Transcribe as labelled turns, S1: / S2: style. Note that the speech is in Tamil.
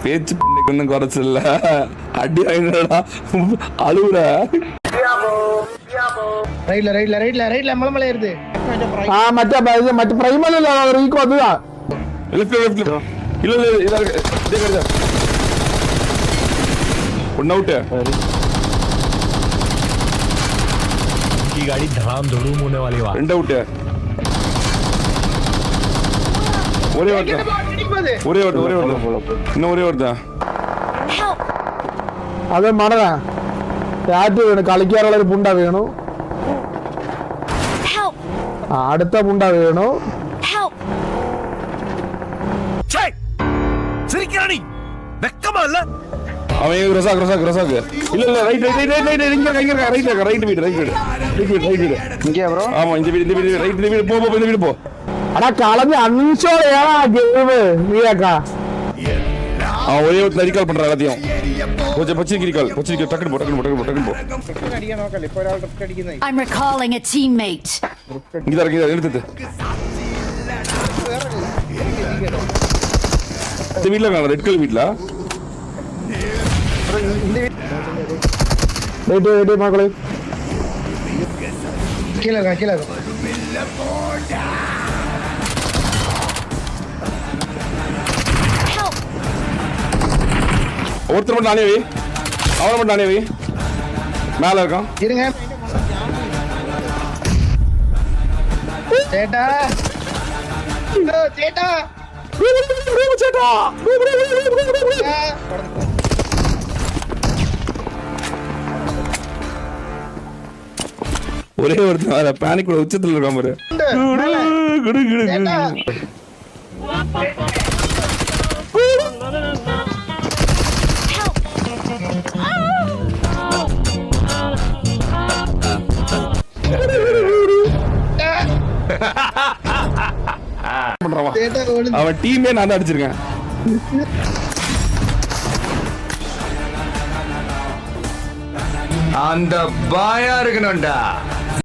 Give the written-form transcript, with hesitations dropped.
S1: பேச்சு ஒன்னும் குறைச்சல அடி வாங்கிடா அழுவுற.
S2: ரைட்ல ரைட்ல ரைட்ல ரைட்ல மலமலை ஏறுது.
S3: மற்ற பிரைமல் இல்ல ஈகோ அதுதான்.
S1: இல்ல இதா இருக்கு. One out.
S4: की गाड़ी धड़ाम धड़ूम होने वाली बात.
S1: ரெண்டு அவுட். ஒரே அவுட். இன்னும் ஒரே அவுட் தான்.
S3: அதே மாடதான். யாரு வேணும் കളിക്കാற அளவு புண்டா வேணும். அடுத்த புண்டா வேணும்.
S4: சிரிக்கிறானி வெக்கமா இல்ல?
S1: அவன் ரசாக் இல்ல ரைட் இங்க ரைட் வீடு
S2: இங்க ப்ரோ.
S1: ஆமா இந்த வீடு ரைட் வீடு போ இந்த வீடு போ.
S3: அட கலந்து அன்ஷோர் ஏடா கேம் நீயாக்கா.
S1: ஒரே ஒரு ரீகால் பண்ற எல்லாத்தையும். கொஞ்சம் பச்சி ரீகால் டக்குனு போ.
S2: அடிக்க நோக்கல. இப்போ ஒரு ஆள் ட்ரிப் அடிக்குது.
S5: I'm recalling a teammate.
S1: இங்க எடுத்து. இந்த வீட்ல காணல ரெட் கலர் வீட்ல.
S3: வெயிட் மக்களே.
S2: கீழ
S1: ஒருத்தர் மட்டும் நானே வை. அவனை மட்டும் நானே வை. மேல இருக்கான்.
S2: இருங்க. சேட்டா
S1: ஒரே ஒருத்தர் பேனிக் உச்சத்துல இருக்கான் பாரு. அவன் டீமே நான் தான் அடிச்சிருக்கேன்.
S6: அந்த பாயா இருக்கணும்டா.